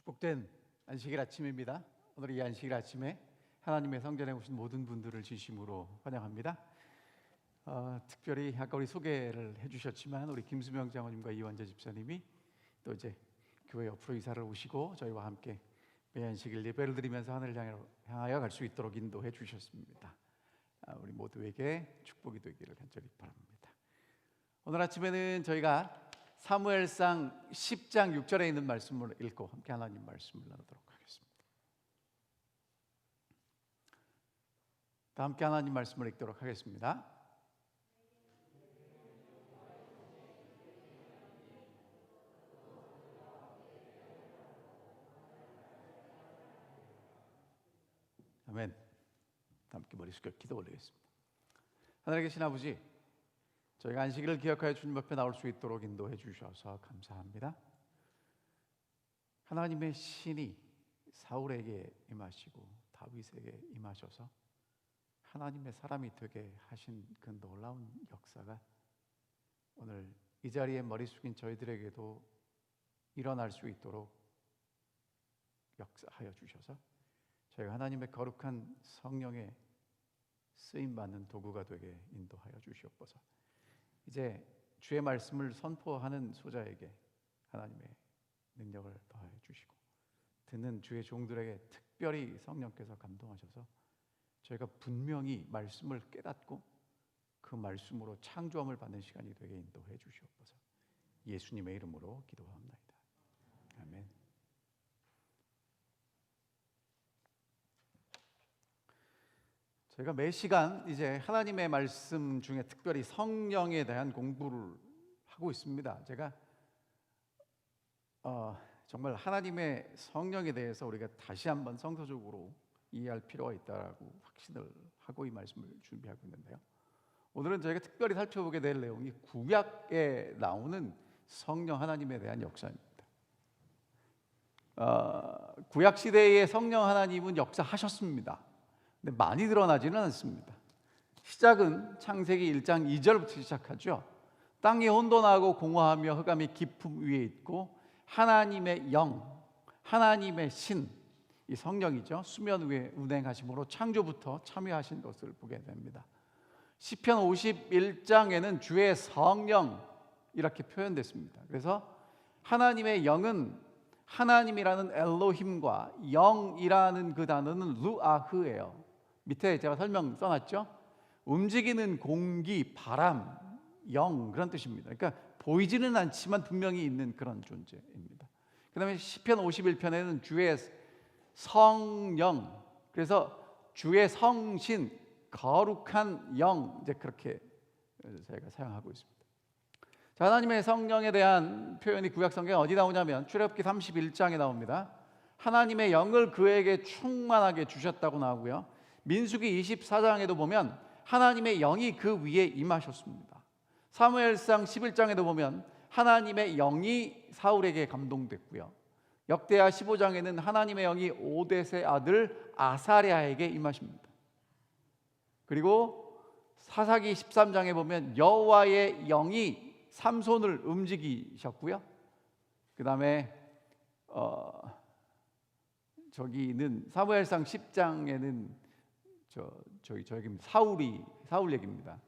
축복된 안식일 아침입니다. 오늘 이 안식일 아침에 하나님의 성전에 오신 모든 분들을 진심으로 환영합니다. 특별히 아까 우리 소개를 해주셨지만 우리 김수명 장로님과 이원재 집사님이 또 이제 교회 옆으로 이사를 오시고 저희와 함께 매 안식일 예배를 드리면서 하늘을 향하여 갈 수 있도록 인도해 주셨습니다. 우리 모두에게 축복이 되기를 간절히 바랍니다. 오늘 아침에는 저희가 사무엘상 10장 6절에 있는 말씀을 읽고 함께 하나님 말씀을 나누도록 하겠습니다. 다 함께 하나님 말씀을 읽도록 하겠습니다. 아멘. 함께 머리 숙여 기도 올리겠습니다. 하늘에 계신 아버지, 저희가 안식일을 기억하여 주님 앞에 나올 수 있도록 인도해 주셔서 감사합니다. 하나님의 신이 사울에게 임하시고 다윗에게 임하셔서 하나님의 사람이 되게 하신 그 놀라운 역사가 오늘 이 자리에 머리 숙인 저희들에게도 일어날 수 있도록 역사하여 주셔서 저희가 하나님의 거룩한 성령의 쓰임받는 도구가 되게 인도하여 주시옵소서. 이제 주의 말씀을 선포하는 소자에게 하나님의 능력을 더하여 주시고 듣는 주의 종들에게 특별히 성령께서 감동하셔서 저희가 분명히 말씀을 깨닫고 그 말씀으로 창조함을 받는 시간이 되게 인도해 주시옵소서. 예수님의 이름으로 기도합니다. 아멘. 저희가 매 시간 이제 하나님의 말씀 중에 특별히 성령에 대한 공부를 하고 있습니다. 제가 정말 하나님의 성령에 대해서 우리가 다시 한번 성서적으로 이해할 필요가 있다라고 확신을 하고 이 말씀을 준비하고 있는데요. 오늘은 저희가 특별히 살펴보게 될 내용이 구약에 나오는 성령 하나님에 대한 역사입니다. 구약 시대의 성령 하나님은 역사하셨습니다. 근데 많이 드러나지는 않습니다. 시작은 창세기 1장 2절부터 시작하죠. 땅이 혼돈하고 공허하며 흑암이 깊음 위에 있고 하나님의 영, 하나님의 신, 이 성령이죠. 수면 위에 운행하심으로 창조부터 참여하신 것을 보게 됩니다. 시편 51장에는 주의 성령 이렇게 표현됐습니다. 그래서 하나님의 영은 하나님이라는 엘로힘과 영이라는 그 단어는 루아흐예요. 밑에 제가 설명 써놨죠. 움직이는 공기, 바람, 영 그런 뜻입니다. 그러니까 보이지는 않지만 분명히 있는 그런 존재입니다. 그 다음에 시편 51편에는 주의 성령, 그래서 주의 성신, 거룩한 영, 이제 그렇게 저희가 사용하고 있습니다. 자, 하나님의 성령에 대한 표현이 구약 성경에 어디 나오냐면 출애굽기 31장에 나옵니다. 하나님의 영을 그에게 충만하게 주셨다고 나오고요. 민수기 24장에도 보면 하나님의 영이 그 위에 임하셨습니다. 사무엘상 11장에도 보면 하나님의 영이 사울에게 감동됐고요. 역대하 15장에는 하나님의 영이 오뎃의 아들 아사랴에게 임하십니다. 그리고 사사기 13장에 보면 여호와의 영이 삼손을 움직이셨고요. 그 다음에 저기는 사무엘상 10장에는 저기 사울 얘기입니다.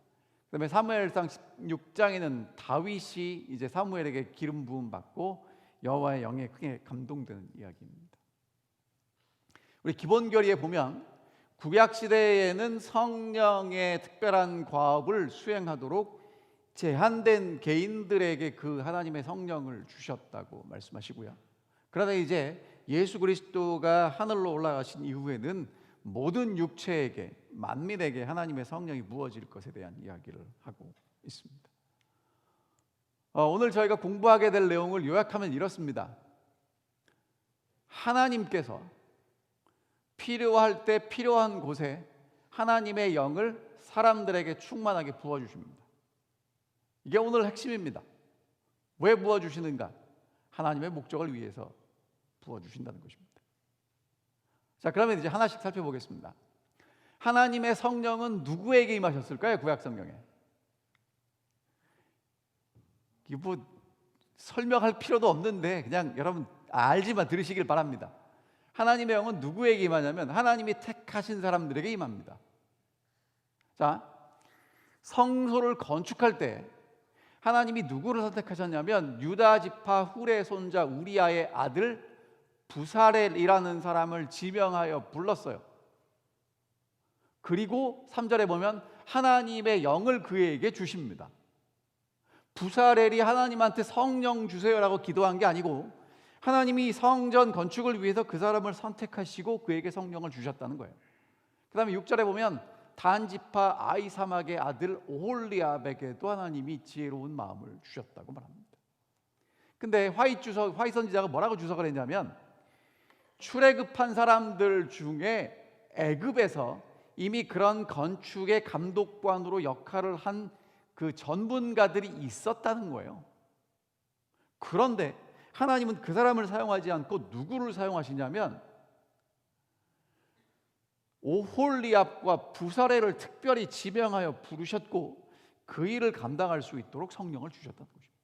그다음에 사무엘상 16장에는 다윗이 이제 사무엘에게 기름 부음 받고 여호와의 영에 크게 감동되는 이야기입니다. 우리 기본결의에 보면 구약 시대에는 성령의 특별한 과업을 수행하도록 제한된 개인들에게 그 하나님의 성령을 주셨다고 말씀하시고요. 그러나 이제 예수 그리스도가 하늘로 올라가신 이후에는 모든 육체에게, 만민에게 하나님의 성령이 부어질 것에 대한 이야기를 하고 있습니다. 오늘 저희가 공부하게 될 내용을 요약하면 이렇습니다. 하나님께서 필요할 때 필요한 곳에 하나님의 영을 사람들에게 충만하게 부어주십니다. 이게 오늘 핵심입니다. 왜 부어주시는가? 하나님의 목적을 위해서 부어주신다는 것입니다. 자, 그러면 이제 하나씩 살펴보겠습니다. 하나님의 성령은 누구에게 임하셨을까요? 구약 성경에. 뭐 설명할 필요도 없는데 그냥 여러분 알지만 들으시길 바랍니다. 하나님의 영은 누구에게 임하냐면 하나님이 택하신 사람들에게 임합니다. 자, 성소를 건축할 때 하나님이 누구를 선택하셨냐면 유다 지파 훌의 손자 우리아의 아들 부살엘이라는 사람을 지명하여 불렀어요. 그리고 3절에 보면 하나님의 영을 그에게 주십니다. 부살엘이 하나님한테 성령 주세요라고 기도한 게 아니고 하나님이 성전 건축을 위해서 그 사람을 선택하시고 그에게 성령을 주셨다는 거예요. 그 다음에 6절에 보면 단 지파 아이사막의 아들 오홀리압에게도 하나님이 지혜로운 마음을 주셨다고 말합니다. 근데 화이 선지자가 뭐라고 주석을 했냐면 출애굽한 사람들 중에 애굽에서 이미 그런 건축의 감독관으로 역할을 한 그 전문가들이 있었다는 거예요. 그런데 하나님은 그 사람을 사용하지 않고 누구를 사용하시냐면 오홀리압과 부살엘을 특별히 지명하여 부르셨고 그 일을 감당할 수 있도록 성령을 주셨다는 것입니다.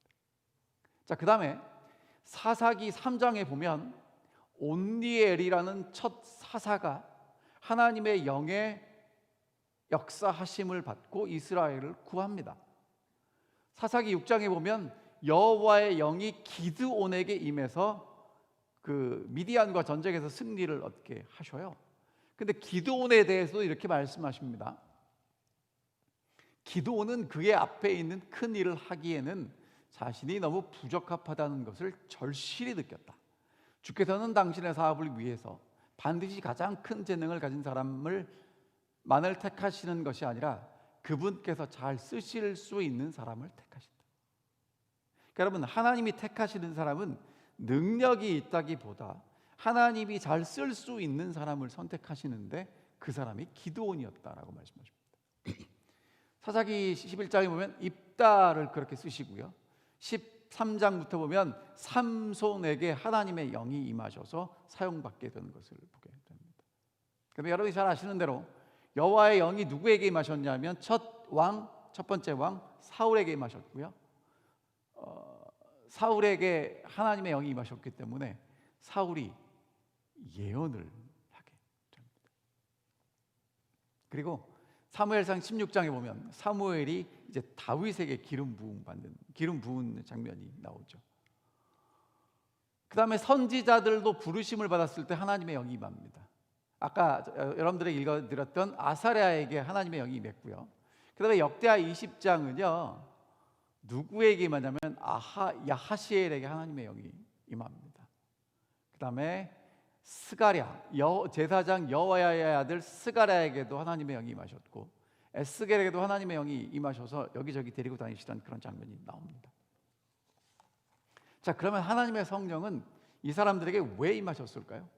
자, 그 다음에 사사기 3장에 보면 온니엘이라는 첫 사사가 하나님의 영의 역사하심을 받고 이스라엘을 구합니다. 사사기 6장에 보면 여호와의 영이 기드온에게 임해서 그 미디안과 전쟁에서 승리를 얻게 하셔요. 근데 기드온에 대해서 이렇게 말씀하십니다. 기드온은 그의 앞에 있는 큰 일을 하기에는 자신이 너무 부적합하다는 것을 절실히 느꼈다. 주께서는 당신의 사업을 위해서 반드시 가장 큰 재능을 가진 사람만을 택하시는 것이 아니라 그분께서 잘 쓰실 수 있는 사람을 택하신다. 그러니까 여러분, 하나님이 택하시는 사람은 능력이 있다기보다 하나님이 잘 쓸 수 있는 사람을 선택하시는데 그 사람이 기드온이었다라고 말씀하십니다. 사사기 11장에 보면 입다를 그렇게 쓰시고요. 13장부터 보면 삼손에게 하나님의 영이 임하셔서 사용받게 되는 것을 보게 됩니다. 그런데 여러분이 잘 아시는 대로 여호와의 영이 누구에게 임하셨냐면 첫 번째 왕 사울에게 임하셨고요. 사울에게 하나님의 영이 임하셨기 때문에 사울이 예언을 하게 됩니다. 그리고 사무엘상 16장에 보면 사무엘이 이제 다윗에게 기름 부은 장면이 나오죠. 그 다음에 선지자들도 부르심을 받았을 때 하나님의 영이 임합니다. 아까 여러분들에게 읽어드렸던 아사랴에게 하나님의 영이 임했고요. 그 다음에 역대하 20장은요 누구에게 임하냐면 야하시엘에게 하나님의 영이 임합니다. 그 다음에 스가랴 제사장 여호야의 아들 스가랴에게도 하나님의 영이 임하셨고 에스겔에게도 하나님의 영이 임하셔서 여기저기 데리고 다니시던 그런 장면이 나옵니다. 자, 그러면 하나님의 성령은 이 사람들에게 왜 임하셨을까요?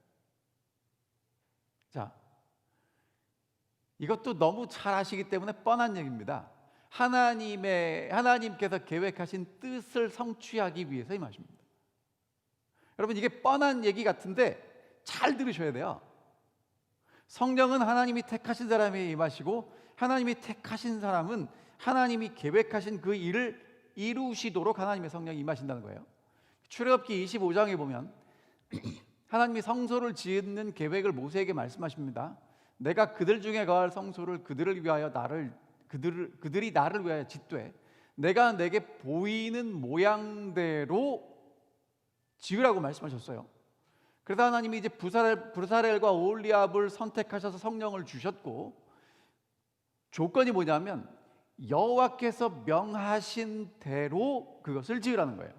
자, 이것도 너무 잘 아시기 때문에 뻔한 얘기입니다. 하나님께서 계획하신 뜻을 성취하기 위해서 임하십니다. 여러분, 이게 뻔한 얘기 같은데 잘 들으셔야 돼요. 성령은 하나님이 택하신 사람에게 임하시고 하나님이 택하신 사람은 하나님이 계획하신 그 일을 이루시도록 하나님의 성령이 임하신다는 거예요. 출애굽기 25장에 보면 하나님이 성소를 짓는 계획을 모세에게 말씀하십니다. 내가 그들 중에 거할 성소를 그들이 나를 위하여 짓되 내가 내게 보이는 모양대로 지으라고 말씀하셨어요. 그래서 하나님이 이제 부살엘과 오홀리압을 선택하셔서 성령을 주셨고 조건이 뭐냐면 여호와께서 명하신 대로 그것을 지으라는 거예요.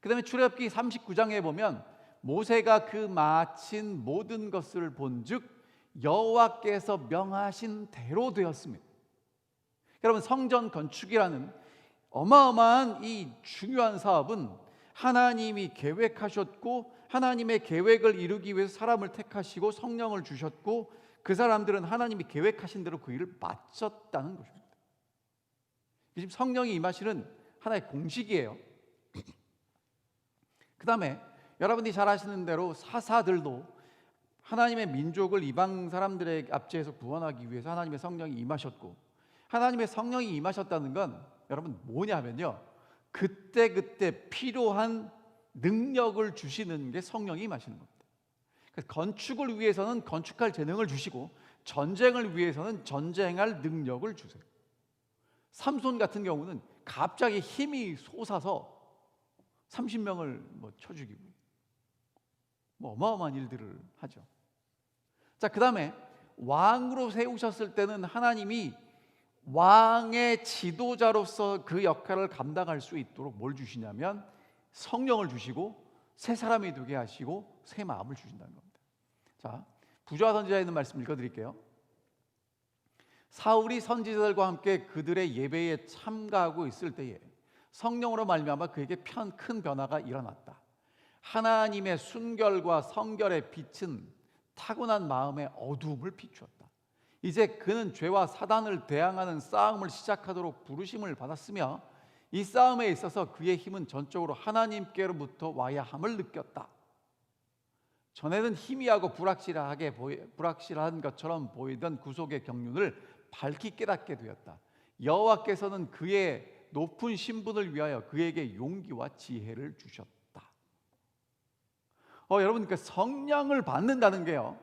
그 다음에 출애굽기 39장에 보면 모세가 그 마친 모든 것을 본즉 여호와께서 명하신 대로 되었습니다. 여러분, 성전 건축이라는 어마어마한 이 중요한 사업은 하나님이 계획하셨고 하나님의 계획을 이루기 위해서 사람을 택하시고 성령을 주셨고 그 사람들은 하나님이 계획하신 대로 그 일을 마쳤다는 것입니다. 지금 성령이 임하시는 하나의 공식이에요. 그 다음에 여러분이 잘 아시는 대로 사사들도 하나님의 민족을 이방 사람들의 압제에서 구원하기 위해서 하나님의 성령이 임하셨고 하나님의 성령이 임하셨다는 건 여러분 뭐냐면요 그때 필요한 능력을 주시는 게 성령이 임하시는 겁니다. 건축을 위해서는 건축할 재능을 주시고 전쟁을 위해서는 전쟁할 능력을 주세요. 삼손 같은 경우는 갑자기 힘이 솟아서 30명을 쳐 죽이고 어마어마한 일들을 하죠. 자, 그 다음에 왕으로 세우셨을 때는 하나님이 왕의 지도자로서 그 역할을 감당할 수 있도록 뭘 주시냐면 성령을 주시고 새 사람이 되게 하시고 새 마음을 주신다는 겁니다. 자, 부조와 선지자에 있는 말씀 읽어드릴게요. 사울이 선지자들과 함께 그들의 예배에 참가하고 있을 때에 성령으로 말미암아 그에게 큰 변화가 일어났다. 하나님의 순결과 성결의 빛은 타고난 마음의 어두움을 비추었다. 이제 그는 죄와 사단을 대항하는 싸움을 시작하도록 부르심을 받았으며 이 싸움에 있어서 그의 힘은 전적으로 하나님께로부터 와야 함을 느꼈다. 전에는 희미하고 불확실한 것처럼 보이던 구속의 경륜을 밝히 깨닫게 되었다. 여호와께서는 그의 높은 신분을 위하여 그에게 용기와 지혜를 주셨다. 여러분, 그 성령을 받는다는 게요,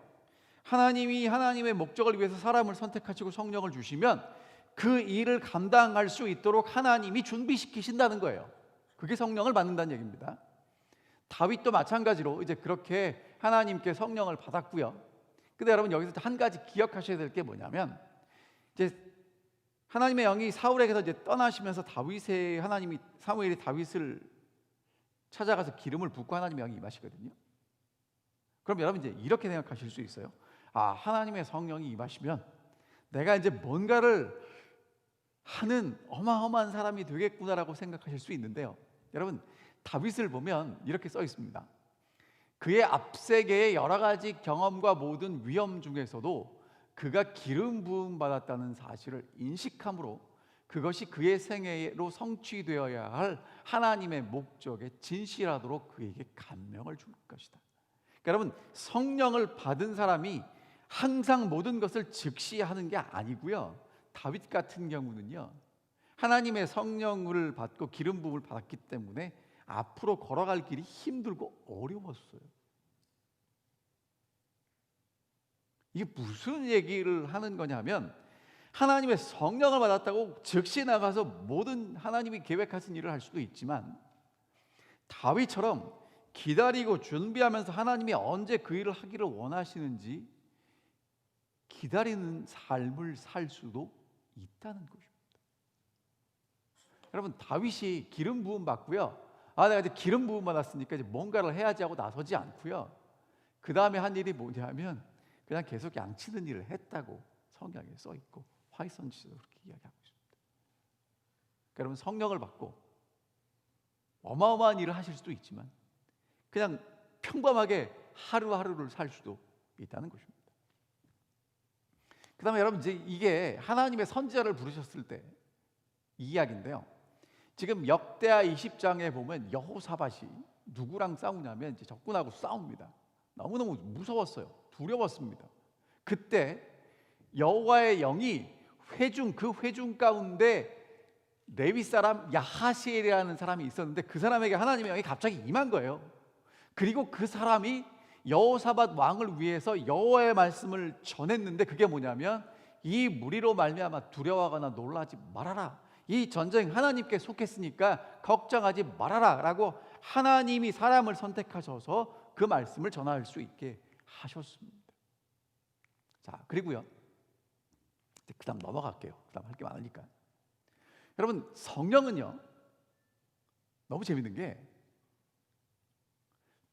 하나님이 하나님의 목적을 위해서 사람을 선택하시고 성령을 주시면 그 일을 감당할 수 있도록 하나님이 준비시키신다는 거예요. 그게 성령을 받는다는 얘기입니다. 다윗도 마찬가지로 이제 그렇게 하나님께 성령을 받았고요. 근데 여러분, 여기서 한 가지 기억하셔야 될 게 뭐냐면, 이제 하나님의 영이 사울에게서 이제 떠나시면서 사무엘이 다윗을 찾아가서 기름을 붓고 하나님의 영이 임하시거든요. 그럼 여러분 이제 이렇게 생각하실 수 있어요. 하나님의 성령이 임하시면 내가 이제 뭔가를 하는 어마어마한 사람이 되겠구나라고 생각하실 수 있는데요. 여러분, 다윗을 보면 이렇게 써 있습니다. 그의 앞세계의 여러 가지 경험과 모든 위험 중에서도 그가 기름 부음 받았다는 사실을 인식함으로 그것이 그의 생애로 성취되어야 할 하나님의 목적에 진실하도록 그에게 감명을 줄 것이다. 그러니까 여러분, 성령을 받은 사람이 항상 모든 것을 즉시 하는 게 아니고요. 다윗 같은 경우는요, 하나님의 성령을 받고 기름 부음을 받았기 때문에 앞으로 걸어갈 길이 힘들고 어려웠어요. 이게 무슨 얘기를 하는 거냐면, 하나님의 성령을 받았다고 즉시 나가서 모든 하나님이 계획하신 일을 할 수도 있지만, 다윗처럼 기다리고 준비하면서 하나님이 언제 그 일을 하기를 원하시는지 기다리는 삶을 살 수도 있다는 것입니다. 여러분, 다윗이 기름 부음 받고요, 내가 이제 기름 부음 받았으니까 이제 뭔가를 해야지 하고 나서지 않고요, 그 다음에 한 일이 뭐냐면 그냥 계속 양치는 일을 했다고 성경에 써 있고 화이선지도 그렇게 이야기하고 있습니다. 그러니까 여러분, 성령을 받고 어마어마한 일을 하실 수도 있지만 그냥 평범하게 하루하루를 살 수도 있다는 것입니다. 그 다음에 여러분, 이제 이게 하나님의 선지자를 부르셨을 때 이 이야기인데요, 지금 역대하 20장에 보면 여호사밧이 누구랑 싸우냐면 이제 적군하고 싸웁니다. 너무너무 무서웠어요. 두려웠습니다. 그때 여호와의 영이 그 회중 가운데 레위 사람 야하시엘이라는 사람이 있었는데 그 사람에게 하나님의 영이 갑자기 임한 거예요. 그리고 그 사람이 여호사밧 왕을 위해서 여호와의 말씀을 전했는데 그게 뭐냐면, 이 무리로 말미암아 두려워하거나 놀라지 말아라. 이 전쟁 하나님께 속했으니까 걱정하지 말아라 라고 하나님이 사람을 선택하셔서 그 말씀을 전할 수 있게 하셨습니다. 자, 그리고요, 그 다음 넘어갈게요. 그 다음 할 게 많으니까. 여러분, 성령은요, 너무 재밌는 게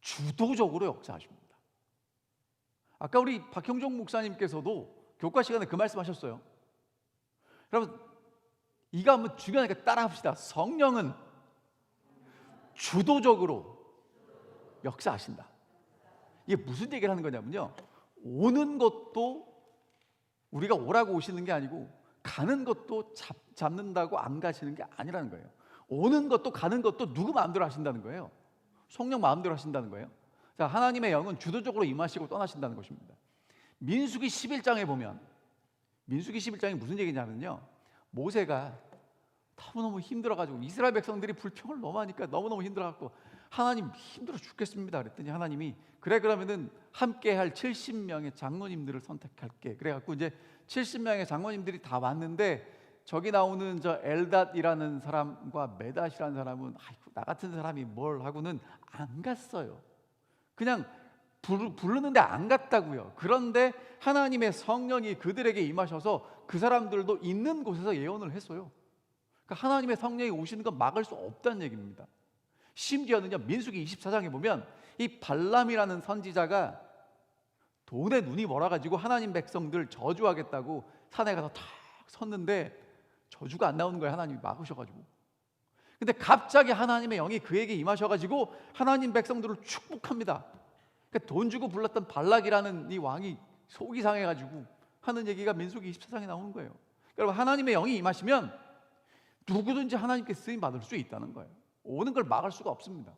주도적으로 역사하십니다. 아까 우리 박형종 목사님께서도 교과 시간에 그 말씀하셨어요. 여러분, 이거 한번 중요하니까 따라합시다. 성령은 주도적으로 역사하신다. 이게 무슨 얘기를 하는 거냐면요, 오는 것도 우리가 오라고 오시는 게 아니고 가는 것도 잡는다고 안 가시는 게 아니라는 거예요. 오는 것도 가는 것도 누구 마음대로 하신다는 거예요. 성령 마음대로 하신다는 거예요. 자, 하나님의 영은 주도적으로 임하시고 떠나신다는 것입니다. 민수기 11장에 보면, 민수기 11장이 무슨 얘기냐면요, 모세가 너무너무 힘들어가지고 이스라엘 백성들이 불평을 너무 하니까 너무너무 힘들어갖고 하나님 힘들어 죽겠습니다. 그랬더니 하나님이 그래 그러면은 함께 할 70명의 장로님들을 선택할게. 그래갖고 이제 70명의 장로님들이 다 왔는데 저기 나오는 저 엘닷이라는 사람과 메닷이라는 사람은 아이고 나 같은 사람이 뭘 하고는 안 갔어요. 그냥 부르는데 안 갔다고요. 그런데 하나님의 성령이 그들에게 임하셔서 그 사람들도 있는 곳에서 예언을 했어요. 그러니까 하나님의 성령이 오시는 건 막을 수 없다는 얘기입니다. 심지어는요, 민수기 24장에 보면 이 발람이라는 선지자가 돈에 눈이 멀어가지고 하나님 백성들 저주하겠다고 산에 가서 탁 섰는데 저주가 안 나오는 거예요. 하나님이 막으셔가지고. 근데 갑자기 하나님의 영이 그에게 임하셔가지고 하나님 백성들을 축복합니다. 그러니까 돈 주고 불렀던 발락이라는 이 왕이 속이 상해가지고 하는 얘기가 민수기 24장에 나오는 거예요. 여러분, 하나님의 영이 임하시면 누구든지 하나님께 쓰임 받을 수 있다는 거예요. 오는 걸 막을 수가 없습니다.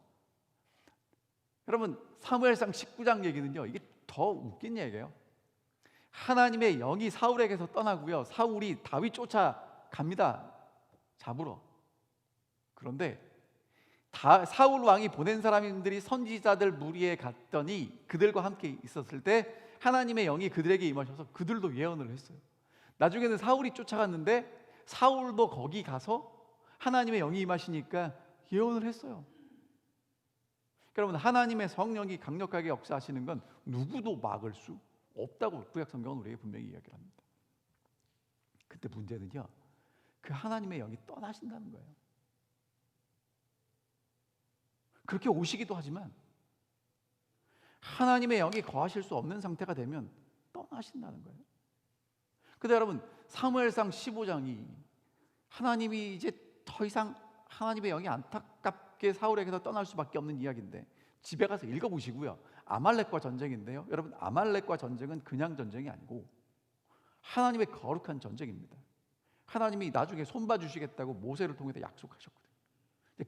여러분, 사무엘상 19장 얘기는요, 이게 더 웃긴 얘기예요. 하나님의 영이 사울에게서 떠나고요, 사울이 다윗 쫓아갑니다. 잡으러. 그런데 사울 왕이 보낸 사람들이 선지자들 무리에 갔더니 그들과 함께 있었을 때 하나님의 영이 그들에게 임하셔서 그들도 예언을 했어요. 나중에는 사울이 쫓아갔는데 사울도 거기 가서 하나님의 영이 임하시니까 예언을 했어요. 여러분, 하나님의 성령이 강력하게 역사하시는 건 누구도 막을 수 없다고 구약 성경은 우리에게 분명히 이야기를 합니다. 근데 문제는요, 그 하나님의 영이 떠나신다는 거예요. 그렇게 오시기도 하지만 하나님의 영이 거하실 수 없는 상태가 되면 떠나신다는 거예요. 근데 여러분, 사무엘상 15장이 하나님이 이제 더 이상 하나님의 영이 안타깝게 사울에게서 떠날 수밖에 없는 이야기인데 집에 가서 읽어보시고요. 아말렉과 전쟁인데요, 여러분, 아말렉과 전쟁은 그냥 전쟁이 아니고 하나님의 거룩한 전쟁입니다. 하나님이 나중에 손봐주시겠다고 모세를 통해서 약속하셨거든요.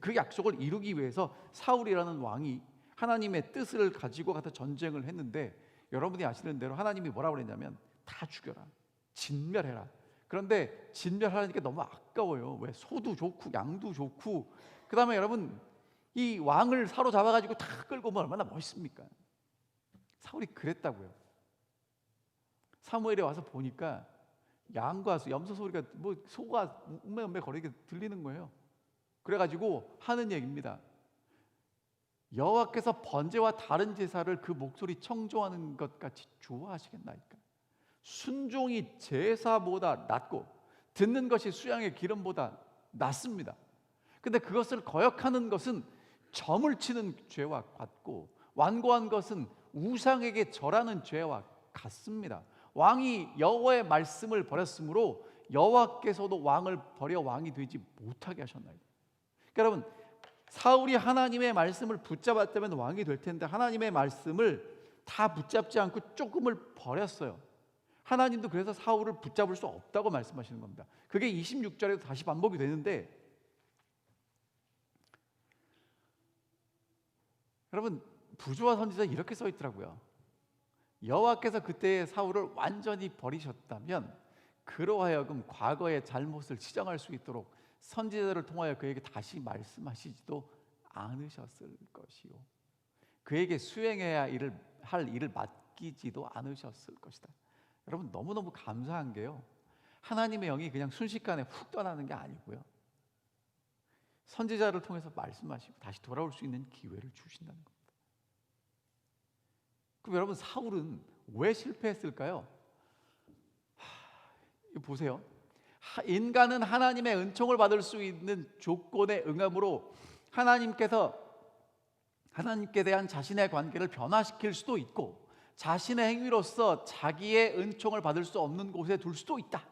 그 약속을 이루기 위해서 사울이라는 왕이 하나님의 뜻을 가지고 가서 전쟁을 했는데, 여러분이 아시는 대로 하나님이 뭐라고 그랬냐면 다 죽여라, 진멸해라. 그런데 진멸하니까 너무 아까워요. 왜? 소도 좋고 양도 좋고, 그 다음에 여러분, 이 왕을 사로잡아가지고 다 끌고 오면 얼마나 멋있습니까? 사울이 그랬다고요. 사무엘에 와서 보니까 양과 염소 소리가, 뭐 소가 음메음메 거리게 들리는 거예요. 그래가지고 하는 얘기입니다. 여호와께서 번제와 다른 제사를 그 목소리 청종하는 것 같이 좋아하시겠나이까? 순종이 제사보다 낫고 듣는 것이 수양의 기름보다 낫습니다. 근데 그것을 거역하는 것은 점을 치는 죄와 같고 완고한 것은 우상에게 절하는 죄와 같습니다. 왕이 여호와의 말씀을 버렸으므로 여호와께서도 왕을 버려 왕이 되지 못하게 하셨나이다. 그러니까 여러분, 사울이 하나님의 말씀을 붙잡았다면 왕이 될 텐데 하나님의 말씀을 다 붙잡지 않고 조금을 버렸어요. 하나님도 그래서 사울을 붙잡을 수 없다고 말씀하시는 겁니다. 그게 26절에도 다시 반복이 되는데, 여러분, 부조와 선지자 이렇게 써 있더라고요. 여호와께서 그때 사울을 완전히 버리셨다면 그로 하여금 과거의 잘못을 시정할 수 있도록 선지자를 통하여 그에게 다시 말씀하시지도 않으셨을 것이요, 그에게 수행해야 할 일을 맡기지도 않으셨을 것이다. 여러분, 너무너무 감사한 게요, 하나님의 영이 그냥 순식간에 훅 떠나는 게 아니고요, 선지자를 통해서 말씀하시고 다시 돌아올 수 있는 기회를 주신다는 겁니다. 그럼 여러분, 사울은 왜 실패했을까요? 보세요. 인간은 하나님의 은총을 받을 수 있는 조건에 응함으로 하나님께 대한 자신의 관계를 변화시킬 수도 있고, 자신의 행위로서 자기의 은총을 받을 수 없는 곳에 둘 수도 있다.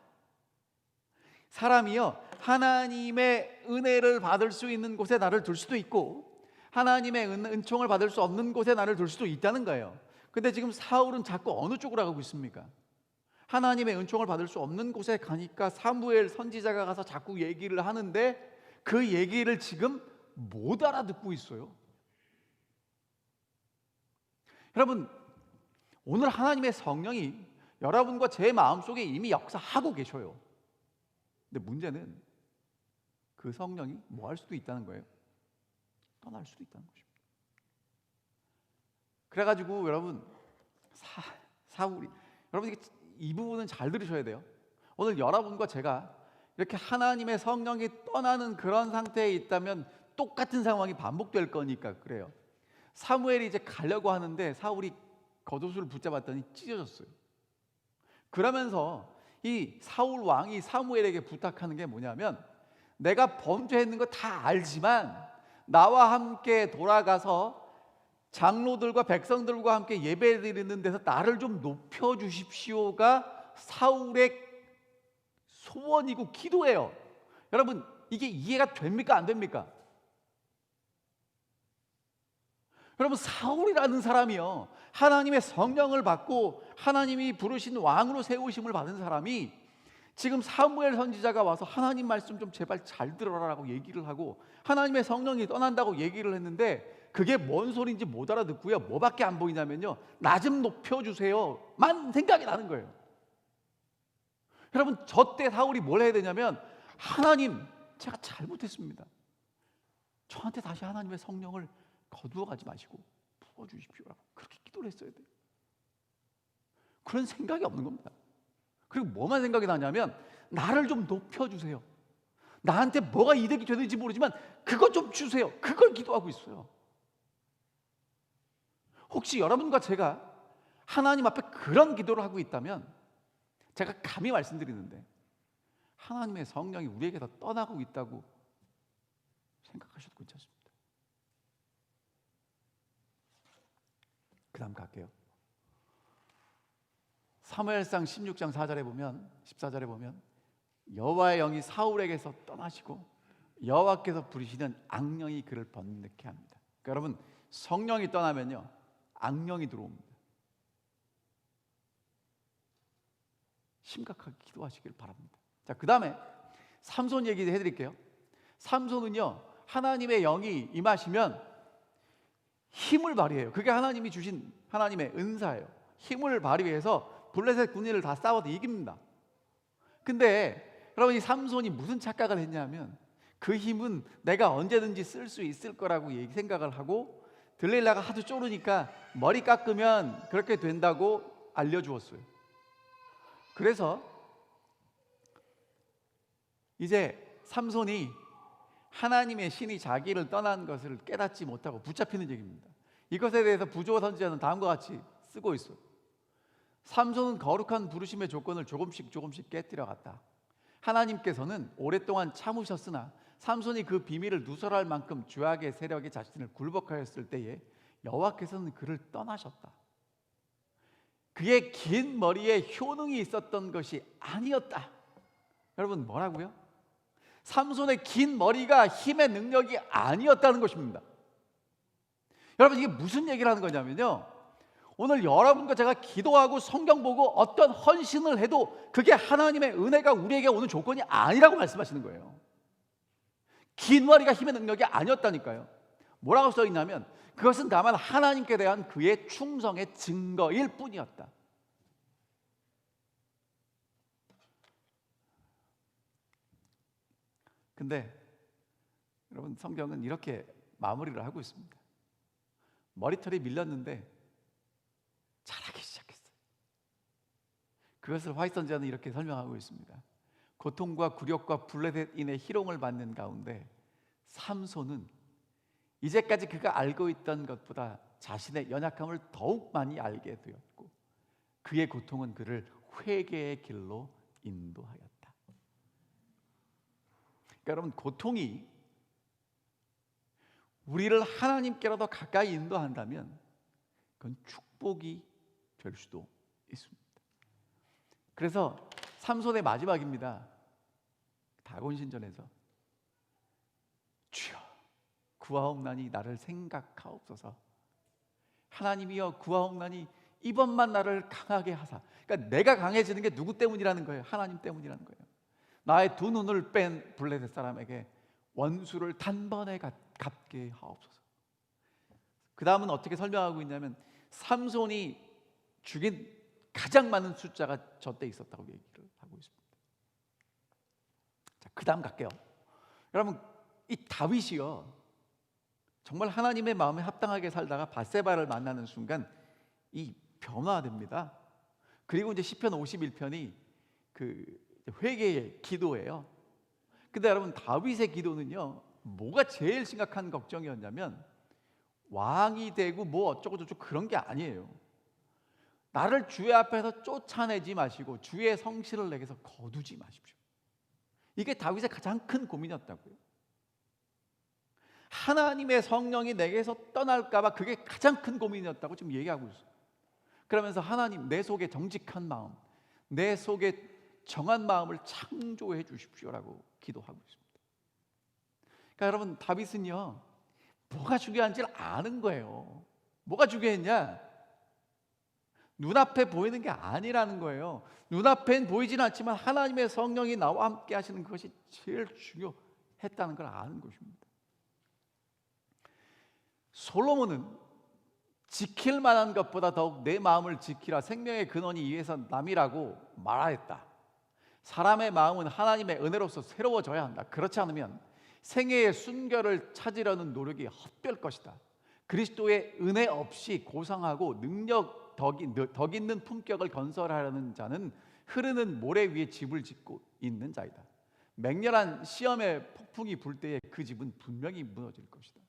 사람이요, 하나님의 은혜를 받을 수 있는 곳에 나를 둘 수도 있고 하나님의 은총을 받을 수 없는 곳에 나를 둘 수도 있다는 거예요. 근데 지금 사울은 자꾸 어느 쪽으로 가고 있습니까? 하나님의 은총을 받을 수 없는 곳에 가니까 사무엘 선지자가 가서 자꾸 얘기를 하는데 그 얘기를 지금 못 알아듣고 있어요. 여러분, 오늘 하나님의 성령이 여러분과 제 마음속에 이미 역사하고 계셔요. 근데 문제는 그 성령이 뭐 할 수도 있다는 거예요? 떠날 수도 있다는 것입니다. 그래가지고 여러분 사울이 여러분 이 부분은 잘 들으셔야 돼요. 오늘 여러분과 제가 이렇게 하나님의 성령이 떠나는 그런 상태에 있다면 똑같은 상황이 반복될 거니까 그래요. 사무엘이 이제 가려고 하는데 사울이 겉옷을 붙잡았더니 찢어졌어요. 그러면서 이 사울 왕이 사무엘에게 부탁하는 게 뭐냐면, 내가 범죄했는 거 다 알지만 나와 함께 돌아가서 장로들과 백성들과 함께 예배드리는 데서 나를 좀 높여주십시오가 사울의 소원이고 기도예요. 여러분, 이게 이해가 됩니까? 안 됩니까? 여러분, 사울이라는 사람이요, 하나님의 성령을 받고 하나님이 부르신 왕으로 세우심을 받은 사람이 지금 사무엘 선지자가 와서 하나님 말씀 좀 제발 잘 들어라라고 얘기를 하고 하나님의 성령이 떠난다고 얘기를 했는데, 그게 뭔 소리인지 못 알아듣고요, 뭐밖에 안 보이냐면요, 나 좀 높여주세요만 생각이 나는 거예요. 여러분, 저 때 사울이 뭘 해야 되냐면, 하나님, 제가 잘못했습니다. 저한테 다시 하나님의 성령을 거두어 가지 마시고 부어주십시오라고 그렇게 기도를 했어야 돼요. 그런 생각이 없는 겁니다. 그리고 뭐만 생각이 나냐면, 나를 좀 높여주세요, 나한테 뭐가 이득이 되는지 모르지만 그거 좀 주세요, 그걸 기도하고 있어요. 혹시 여러분과 제가 하나님 앞에 그런 기도를 하고 있다면, 제가 감히 말씀드리는데 하나님의 성령이 우리에게서 떠나고 있다고 생각하셔도 괜찮습니다. 그 다음 갈게요. 사무엘상 16장 4절에 보면, 14절에 보면 여호와의 영이 사울에게서 떠나시고 여호와께서 부르시는 악령이 그를 번뇌케 합니다. 그러니까 여러분, 성령이 떠나면요, 악령이 들어옵니다. 심각하게 기도하시길 바랍니다. 자, 그 다음에 삼손 얘기 해드릴게요. 삼손은요, 하나님의 영이 임하시면 힘을 발휘해요. 그게 하나님이 주신 하나님의 은사예요. 힘을 발휘해서 블레셋 군인을 다 싸워도 이깁니다. 근데 여러분, 이 삼손이 무슨 착각을 했냐면, 그 힘은 내가 언제든지 쓸 수 있을 거라고 생각을 하고, 들릴라가 하도 쪼르니까 머리 깎으면 그렇게 된다고 알려주었어요. 그래서 이제 삼손이 하나님의 신이 자기를 떠난 것을 깨닫지 못하고 붙잡히는 얘기입니다. 이것에 대해서 부조 선지자는 다음과 같이 쓰고 있어요. 삼손은 거룩한 부르심의 조건을 조금씩 깨뜨려 갔다. 하나님께서는 오랫동안 참으셨으나 삼손이 그 비밀을 누설할 만큼 죄악의 세력이 자신을 굴복하였을 때에 여호와께서는 그를 떠나셨다. 그의 긴 머리에 효능이 있었던 것이 아니었다. 여러분, 뭐라고요? 삼손의 긴 머리가 힘의 능력이 아니었다는 것입니다. 여러분, 이게 무슨 얘기를 하는 거냐면요, 오늘 여러분과 제가 기도하고 성경 보고 어떤 헌신을 해도 그게 하나님의 은혜가 우리에게 오는 조건이 아니라고 말씀하시는 거예요. 긴 머리가 힘의 능력이 아니었다니까요. 뭐라고 써 있냐면, 그것은 다만 하나님께 대한 그의 충성의 증거일 뿐이었다. 근데 여러분, 성경은 이렇게 마무리를 하고 있습니다. 머리털이 밀렸는데 자라기 시작했어요. 그것을 화이트 선지자는 이렇게 설명하고 있습니다. 고통과 굴욕과 블레셋인의 희롱을 받는 가운데 삼손은 이제까지 그가 알고 있던 것보다 자신의 연약함을 더욱 많이 알게 되었고, 그의 고통은 그를 회개의 길로 인도하였다. 그러니까 여러분, 고통이 우리를 하나님께로 더 가까이 인도한다면 그건 축복이 될 수도 있습니다. 그래서 삼손의 마지막입니다. 다곤신전에서 주여 구하옵나니 나를 생각하옵소서. 하나님이여 구하옵나니 이번만 나를 강하게 하사. 그러니까 내가 강해지는 게 누구 때문이라는 거예요? 하나님 때문이라는 거예요. 나의 두 눈을 뺀 블레셋 사람에게 원수를 단번에 갚게 하옵소서. 그 다음은 어떻게 설명하고 있냐면, 삼손이 죽인 가장 많은 숫자가 저 때 있었다고 얘기를 하고 있습니다. 자, 그 다음 갈게요. 여러분, 이 다윗이요, 정말 하나님의 마음에 합당하게 살다가 밧세바를 만나는 순간 이 변화됩니다. 그리고 이제 시편 51편이 그 회개의 기도예요. 근데 여러분, 다윗의 기도는요, 뭐가 제일 심각한 걱정이었냐면 왕이 되고 뭐 어쩌고 저쩌고 그런 게 아니에요. 나를 주의 앞에서 쫓아내지 마시고 주의 성실을 내게서 거두지 마십시오. 이게 다윗의 가장 큰 고민이었다고요. 하나님의 성령이 내게서 떠날까 봐 그게 가장 큰 고민이었다고 지금 얘기하고 있어요. 그러면서 하나님, 내 속에 정직한 마음, 내 속에 정한 마음을 창조해 주십시오라고 기도하고 있습니다. 그러니까 여러분, 다윗은요, 뭐가 중요한지를 아는 거예요. 뭐가 중요했냐? 눈앞에 보이는 게 아니라는 거예요. 눈앞엔 보이지는 않지만 하나님의 성령이 나와 함께 하시는 것이 제일 중요했다는 걸 아는 것입니다. 솔로몬은 지킬 만한 것보다 더욱 내 마음을 지키라, 생명의 근원이 이에서 남이라고 말하였다. 사람의 마음은 하나님의 은혜로서 새로워져야 한다. 그렇지 않으면 생애의 순결을 찾으려는 노력이 헛될 것이다. 그리스도의 은혜 없이 고상하고 능력 덕 있는 품격을 건설하려는 자는 흐르는 모래 위에 집을 짓고 있는 자이다. 맹렬한 시험의 폭풍이 불 때에 그 집은 분명히 무너질 것이다.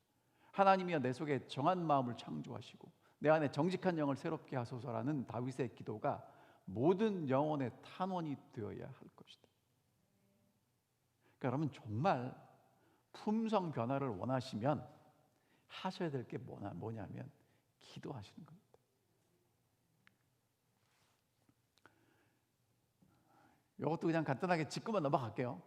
하나님이여, 내 속에 정한 마음을 창조하시고 내 안에 정직한 영을 새롭게 하소서라는 다윗의 기도가 모든 영혼의 탄원이 되어야 할 것이다. 그러니까 여러분, 정말 품성 변화를 원하시면 하셔야 될 게 뭐냐면 기도하시는 겁니다. 이것도 그냥 간단하게 짚고만 넘어갈게요.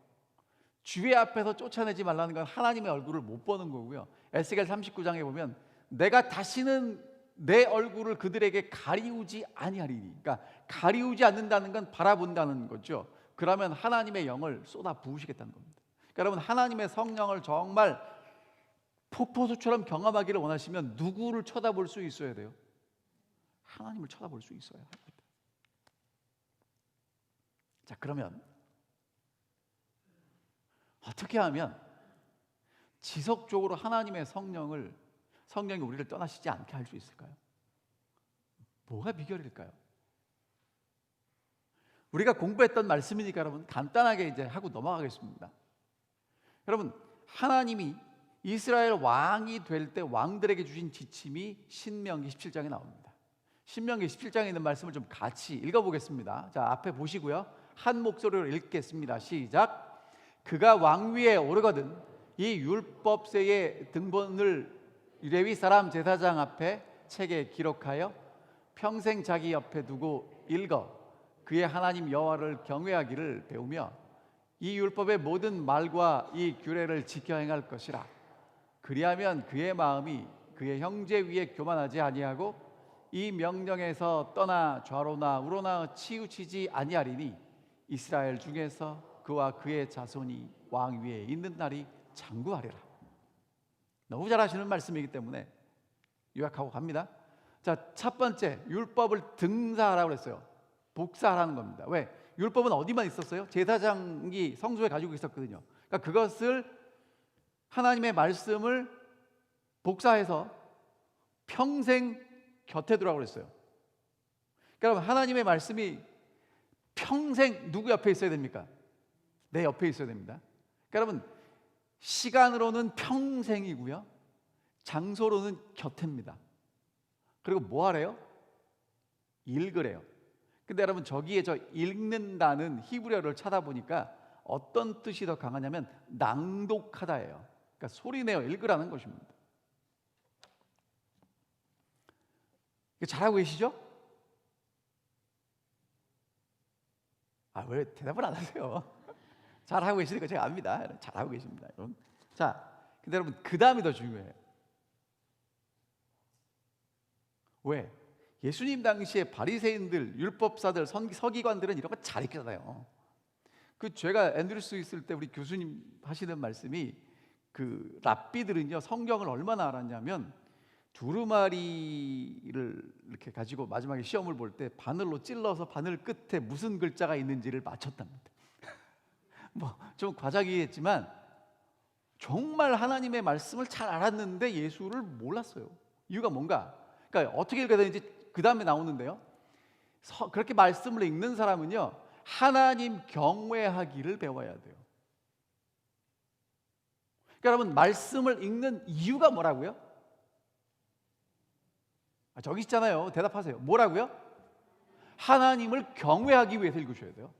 주의 앞에서 쫓아내지 말라는 건 하나님의 얼굴을 못 보는 거고요. 에스겔 39장에 보면 내가 다시는 내 얼굴을 그들에게 가리우지 아니하리니, 그러니까 가리우지 않는다는 건 바라본다는 거죠. 그러면 하나님의 영을 쏟아 부으시겠다는 겁니다. 그러니까 여러분, 하나님의 성령을 정말 폭포수처럼 경험하기를 원하시면 누구를 쳐다볼 수 있어야 돼요? 하나님을 쳐다볼 수 있어야 합니다. 자, 그러면 어떻게 하면 지속적으로 하나님의 성령이 우리를 떠나시지 않게 할 수 있을까요? 뭐가 비결일까요? 우리가 공부했던 말씀이니까 여러분, 간단하게 이제 하고 넘어가겠습니다. 여러분, 하나님이 이스라엘 왕이 될 때 왕들에게 주신 지침이 신명기 17장에 나옵니다. 신명기 17장에 있는 말씀을 좀 같이 읽어보겠습니다. 자, 앞에 보시고요, 한 목소리로 읽겠습니다. 시작. 그가 왕위에 오르거든 이 율법서의 등본을 레위 사람 제사장 앞에 책에 기록하여 평생 자기 옆에 두고 읽어 그의 하나님 여호와를 경외하기를 배우며 이 율법의 모든 말과 이 규례를 지켜 행할 것이라. 그리하면 그의 마음이 그의 형제 위에 교만하지 아니하고 이 명령에서 떠나 좌로나 우로나 치우치지 아니하리니 이스라엘 중에서 그와 그의 자손이 왕 위에 있는 날이 장구하리라. 너무 잘 아시는 말씀이기 때문에 요약하고 갑니다. 자, 첫 번째, 율법을 등사하라고 그랬어요. 복사하라는 겁니다. 왜? 율법은 어디만 있었어요? 제사장이 성소에 가지고 있었거든요. 그러니까 그것을, 하나님의 말씀을 복사해서 평생 곁에 두라고 그랬어요. 그러니까 하나님의 말씀이 평생 누구 옆에 있어야 됩니까? 내 옆에 있어야 됩니다. 그러니까 여러분, 시간으로는 평생이고요, 장소로는 곁입니다. 그리고 뭐 하래요? 읽으래요. 근데 여러분, 저기에 저 읽는다는 히브리어를 찾아보니까 어떤 뜻이 더 강하냐면 낭독하다예요. 그러니까 소리내어 읽으라는 것입니다. 잘하고 계시죠? 왜 대답을 안 하세요? 잘하고 계시니까 제가 압니다. 잘하고 계십니다, 여러분. 자, 근데 여러분, 그 다음이 더 중요해요. 왜? 예수님 당시에 바리새인들, 율법사들, 서기관들은 이런 거 잘 읽잖아요. 제가 앤드루스 있을 때 우리 교수님 하시는 말씀이, 그 랍비들은요, 성경을 얼마나 알았냐면 두루마리를 이렇게 가지고 마지막에 시험을 볼 때 바늘로 찔러서 바늘 끝에 무슨 글자가 있는지를 맞췄답니다. 뭐 좀 과장이겠지만 정말 하나님의 말씀을 잘 알았는데 예수를 몰랐어요. 이유가 뭔가? 그러니까 어떻게 읽어야 되는지 그 다음에 나오는데요. 그렇게 말씀을 읽는 사람은요, 하나님 경외하기를 배워야 돼요. 그러니까 여러분, 말씀을 읽는 이유가 뭐라고요? 저기 있잖아요. 대답하세요. 뭐라고요? 하나님을 경외하기 위해서 읽으셔야 돼요.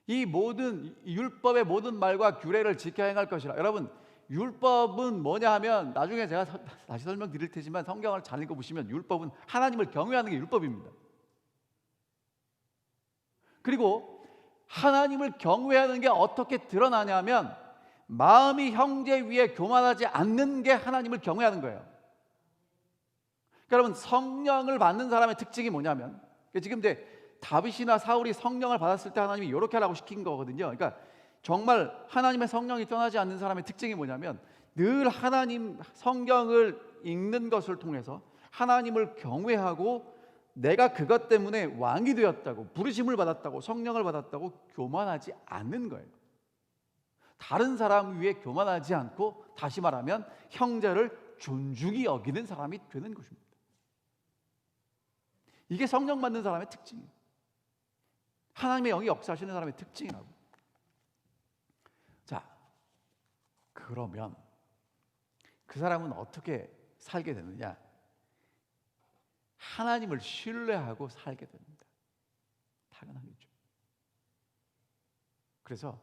이 모든 율법의 모든 말과 규례를 지켜 행할 것이라. 여러분, 율법은 뭐냐 하면 나중에 제가 다시 설명드릴 테지만 성경을 잘 읽어보시면 율법은 하나님을 경외하는 게 율법입니다. 그리고 하나님을 경외하는 게 어떻게 드러나냐면 마음이 형제 위에 교만하지 않는 게 하나님을 경외하는 거예요. 그러니까 여러분, 성령을 받는 사람의 특징이 뭐냐면, 지금 이제 다윗이나 사울이 성령을 받았을 때 하나님이 이렇게 하라고 시킨 거거든요. 그러니까 정말 하나님의 성령이 떠나지 않는 사람의 특징이 뭐냐면 늘 하나님 성경을 읽는 것을 통해서 하나님을 경외하고 내가 그것 때문에 왕이 되었다고, 부르심을 받았다고, 성령을 받았다고 교만하지 않는 거예요. 다른 사람 위에 교만하지 않고, 다시 말하면 형제를 존중히 여기는 사람이 되는 것입니다. 이게 성령 받는 사람의 특징이에요. 하나님의 영이 역사하시는 사람의 특징이라고. 자, 그러면 그 사람은 어떻게 살게 되느냐? 하나님을 신뢰하고 살게 됩니다. 당연하겠죠. 그래서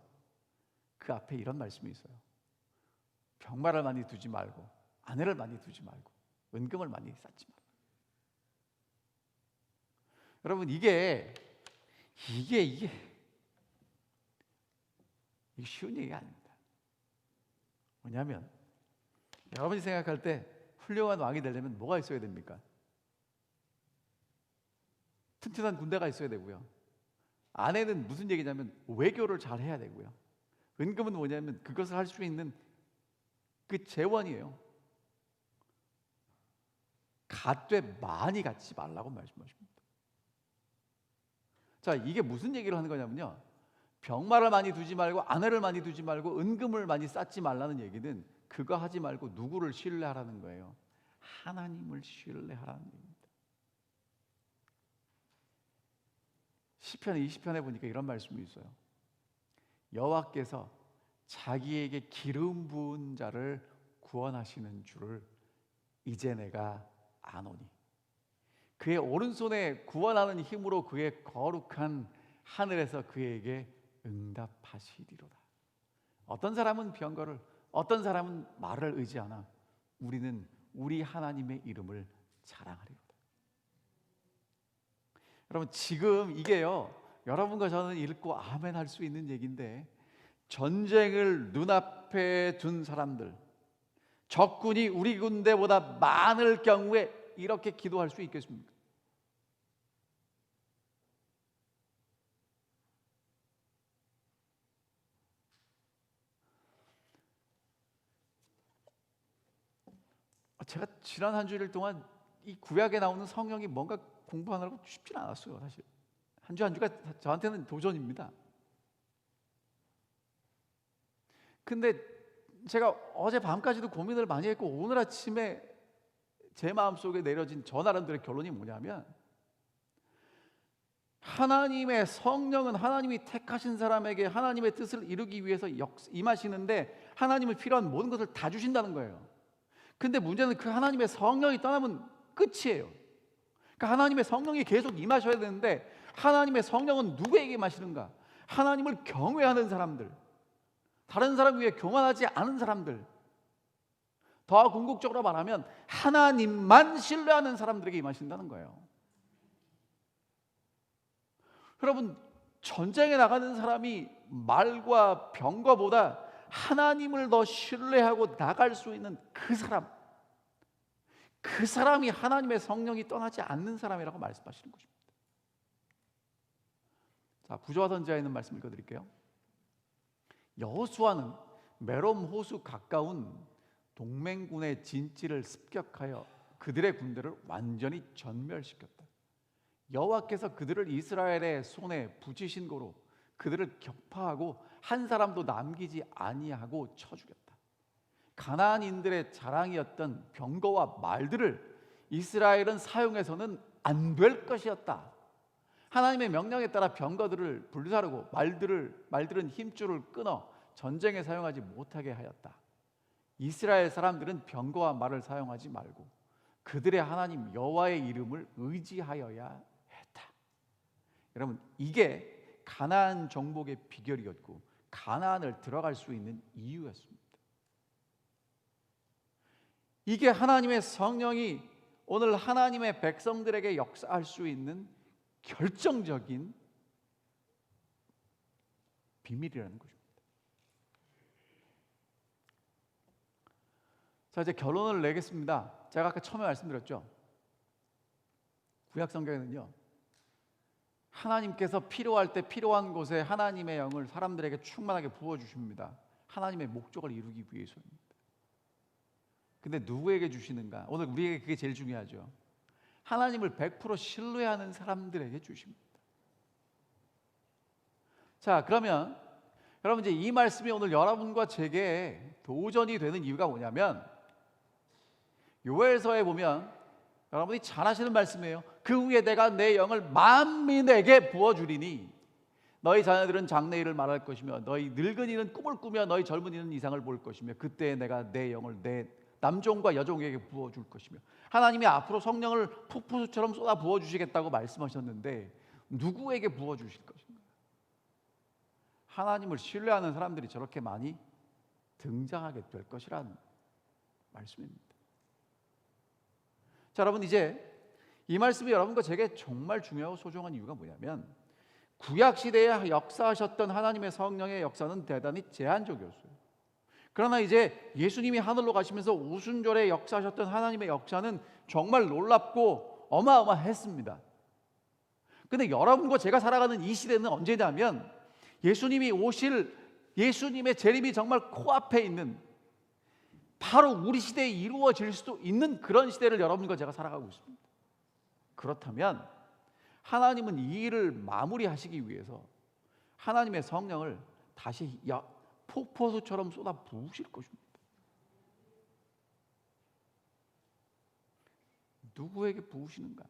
그 앞에 이런 말씀이 있어요. 병마를 많이 두지 말고, 아내를 많이 두지 말고, 은금을 많이 쌓지 말고. 여러분, 이게 쉬운 얘기가 아닙니다. 뭐냐면 여러분이 생각할 때 훌륭한 왕이 되려면 뭐가 있어야 됩니까? 튼튼한 군대가 있어야 되고요. 아내는 무슨 얘기냐면 외교를 잘 해야 되고요. 은금은 뭐냐면 그것을 할 수 있는 그 재원이에요. 갖되 많이 갖지 말라고 말씀하십니다. 자, 이게 무슨 얘기를 하는 거냐면요, 병마를 많이 두지 말고, 아내를 많이 두지 말고, 은금을 많이 쌓지 말라는 얘기는 그거 하지 말고 누구를 신뢰하라는 거예요? 하나님을 신뢰하라는 얘기입니다. 시편 20편에 보니까 이런 말씀이 있어요. 여호와께서 자기에게 기름 부은 자를 구원하시는 줄을 이제 내가 아노니, 그의 오른손에 구원하는 힘으로 그의 거룩한 하늘에서 그에게 응답하시리로다. 어떤 사람은 병거를, 어떤 사람은 말을 의지하나 우리는 우리 하나님의 이름을 자랑하리로다. 여러분, 지금 이게요, 여러분과 저는 읽고 아멘 할 수 있는 얘기인데, 전쟁을 눈앞에 둔 사람들, 적군이 우리 군대보다 많을 경우에 이렇게 기도할 수 있겠습니까? 제가 지난 한 주일 동안 이 구약에 나오는 성경이 뭔가 공부하느라고 쉽지는 않았어요. 사실 한 주 한 주가 저한테는 도전입니다. 근데 제가 어제 밤까지도 고민을 많이 했고 오늘 아침에 제 마음속에 내려진 저 나름대로의 결론이 뭐냐면, 하나님의 성령은 하나님이 택하신 사람에게 하나님의 뜻을 이루기 위해서 임하시는데 하나님을 필요한 모든 것을 다 주신다는 거예요. 근데 문제는 그 하나님의 성령이 떠나면 끝이에요. 그러니까 하나님의 성령이 계속 임하셔야 되는데, 하나님의 성령은 누구에게 임하시는가? 하나님을 경외하는 사람들, 다른 사람 위에 교만하지 않은 사람들, 더 궁극적으로 말하면 하나님만 신뢰하는 사람들에게 임하신다는 거예요. 여러분, 전쟁에 나가는 사람이 말과 병거보다 하나님을 더 신뢰하고 나갈 수 있는 그 사람이 하나님의 성령이 떠나지 않는 사람이라고 말씀하시는 것입니다. 자, 부조와 선지자에 있는 말씀 읽어드릴게요. 여호수아는 메롬 호수 가까운 동맹군의 진지를 습격하여 그들의 군대를 완전히 전멸시켰다. 여호와께서 그들을 이스라엘의 손에 붙이신 고로 그들을 격파하고 한 사람도 남기지 아니하고 쳐 죽였다. 가나안인들의 자랑이었던 병거와 말들을 이스라엘은 사용해서는 안 될 것이었다. 하나님의 명령에 따라 병거들을 불사르고 말들은 힘줄을 끊어 전쟁에 사용하지 못하게 하였다. 이스라엘 사람들은 병거와 말을 사용하지 말고 그들의 하나님 여호와의 이름을 의지하여야 했다. 여러분, 이게 가나안 정복의 비결이었고 가나안을 들어갈 수 있는 이유였습니다. 이게 하나님의 성령이 오늘 하나님의 백성들에게 역사할 수 있는 결정적인 비밀이라는 것입니다. 자, 이제 결론을 내겠습니다. 제가 아까 처음에 말씀드렸죠. 구약 성경에는요, 하나님께서 필요할 때 필요한 곳에 하나님의 영을 사람들에게 충만하게 부어주십니다. 하나님의 목적을 이루기 위해서입니다. 근데 누구에게 주시는가? 오늘 우리에게 그게 제일 중요하죠. 하나님을 100% 신뢰하는 사람들에게 주십니다. 자, 그러면 여러분, 이제 이 말씀이 오늘 여러분과 제게 도전이 되는 이유가 뭐냐면, 요엘서에 보면 여러분이 잘 아시는 말씀이에요. 그 후에 내가 내 영을 만민에게 부어주리니 너희 자녀들은 장래일을 말할 것이며 너희 늙은이는 꿈을 꾸며 너희 젊은이는 이상을 볼 것이며 그때 내가 내 영을 내 남종과 여종에게 부어줄 것이며. 하나님이 앞으로 성령을 폭포수처럼 쏟아 부어주시겠다고 말씀하셨는데 누구에게 부어주실 것인가? 하나님을 신뢰하는 사람들이 저렇게 많이 등장하게 될 것이란 말씀입니다. 자, 여러분, 이제 이 말씀이 여러분과 제게 정말 중요하고 소중한 이유가 뭐냐면, 구약 시대에 역사하셨던 하나님의 성령의 역사는 대단히 제한적이었어요. 그러나 이제 예수님이 하늘로 가시면서 오순절에 역사하셨던 하나님의 역사는 정말 놀랍고 어마어마했습니다. 근데 여러분과 제가 살아가는 이 시대는 언제냐면, 예수님이 오실 예수님의 재림이 정말 코앞에 있는, 바로 우리 시대에 이루어질 수도 있는 그런 시대를 여러분과 제가 살아가고 있습니다. 그렇다면 하나님은 이 일을 마무리하시기 위해서 하나님의 성령을 다시 폭포수처럼 쏟아 부으실 것입니다. 누구에게 부으시는가?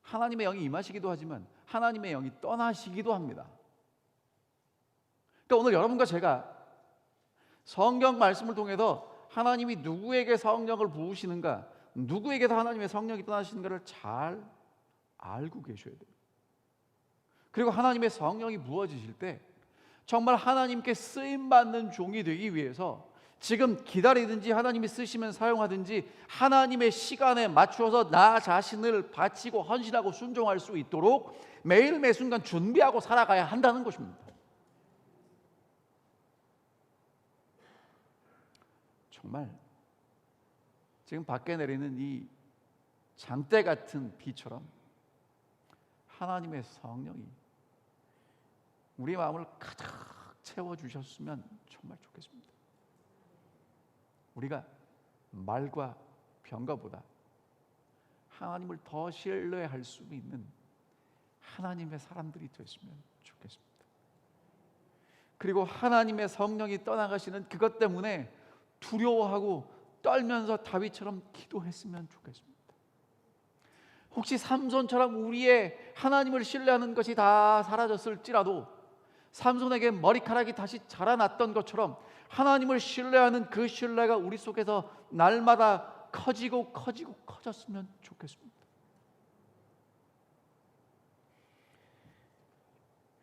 하나님의 영이 임하시기도 하지만 하나님의 영이 떠나시기도 합니다. 그러니까 오늘 여러분과 제가 성경 말씀을 통해서 하나님이 누구에게 성령을 부으시는가, 누구에게서 하나님의 성령이 떠나시는가를 잘 알고 계셔야 돼요. 그리고 하나님의 성령이 부어지실 때 정말 하나님께 쓰임받는 종이 되기 위해서 지금 기다리든지 하나님이 쓰시면 사용하든지 하나님의 시간에 맞추어서 나 자신을 바치고 헌신하고 순종할 수 있도록 매일 매 순간 준비하고 살아가야 한다는 것입니다. 정말 지금 밖에 내리는 이 장대 같은 비처럼 하나님의 성령이 우리 마음을 가득 채워주셨으면 정말 좋겠습니다. 우리가 말과 병거보다 하나님을 더 신뢰할 수 있는 하나님의 사람들이 됐으면 좋겠습니다. 그리고 하나님의 성령이 떠나가시는 그것 때문에 두려워하고 떨면서 다윗처럼 기도했으면 좋겠습니다. 혹시 삼손처럼 우리의 하나님을 신뢰하는 것이 다 사라졌을지라도 삼손에게 머리카락이 다시 자라났던 것처럼 하나님을 신뢰하는 그 신뢰가 우리 속에서 날마다 커졌으면 좋겠습니다.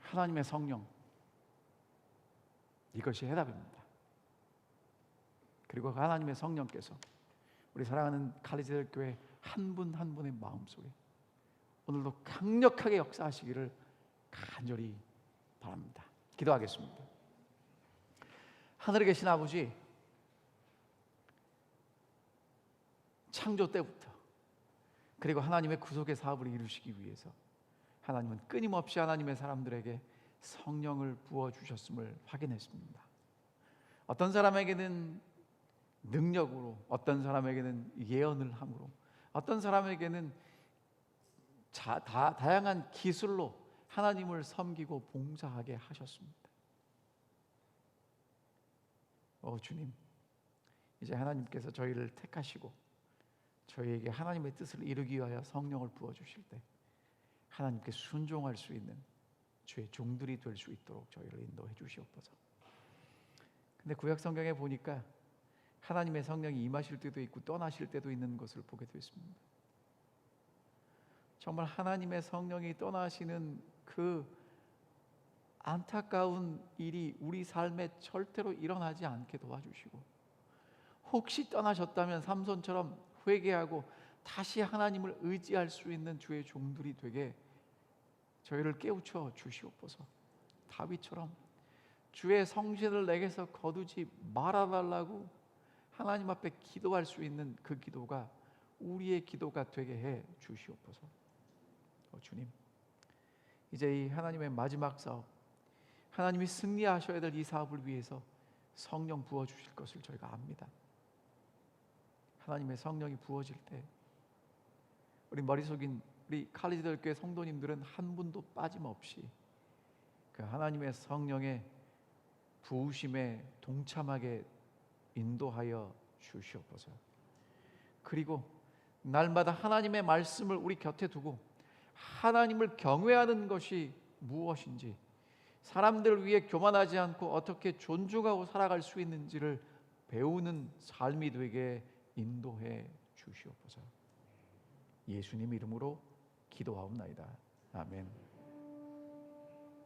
하나님의 성령, 이것이 해답입니다. 그리고 하나님의 성령께서 우리 사랑하는 칼리지들 교회 한 분 한 분의 마음속에 오늘도 강력하게 역사하시기를 간절히 바랍니다. 기도하겠습니다. 하늘에 계신 아버지, 창조 때부터 그리고 하나님의 구속의 사업을 이루시기 위해서 하나님은 끊임없이 하나님의 사람들에게 성령을 부어주셨음을 확인했습니다. 어떤 사람에게는 능력으로, 어떤 사람에게는 예언을 함으로, 어떤 사람에게는 다양한 기술로 하나님을 섬기고 봉사하게 하셨습니다. 주님, 이제 하나님께서 저희를 택하시고 저희에게 하나님의 뜻을 이루기 위하여 성령을 부어주실 때 하나님께 순종할 수 있는 주의 종들이 될 수 있도록 저희를 인도해 주시옵소서. 근데 구약 성경에 보니까 하나님의 성령이 임하실 때도 있고 떠나실 때도 있는 것을 보게 됐습니다. 정말 하나님의 성령이 떠나시는 그 안타까운 일이 우리 삶에 절대로 일어나지 않게 도와주시고, 혹시 떠나셨다면 삼손처럼 회개하고 다시 하나님을 의지할 수 있는 주의 종들이 되게 저희를 깨우쳐 주시옵소서. 다윗처럼 주의 성신을 내게서 거두지 말아달라고 하나님 앞에 기도할 수 있는 그 기도가 우리의 기도가 되게 해 주시옵소서. 주님, 이제 이 하나님의 마지막 사업, 하나님이 승리하셔야 될 이 사업을 위해서 성령 부어주실 것을 저희가 압니다. 하나님의 성령이 부어질 때 우리 머릿속인 우리 칼리지들교회 성도님들은 한 분도 빠짐없이 그 하나님의 성령의 부으심에 동참하게 인도하여 주시옵소서. 그리고 날마다 하나님의 말씀을 우리 곁에 두고 하나님을 경외하는 것이 무엇인지, 사람들을 위해 교만하지 않고 어떻게 존중하고 살아갈 수 있는지를 배우는 삶이 되게 인도해 주시옵소서. 예수님 이름으로 기도하옵나이다. 아멘.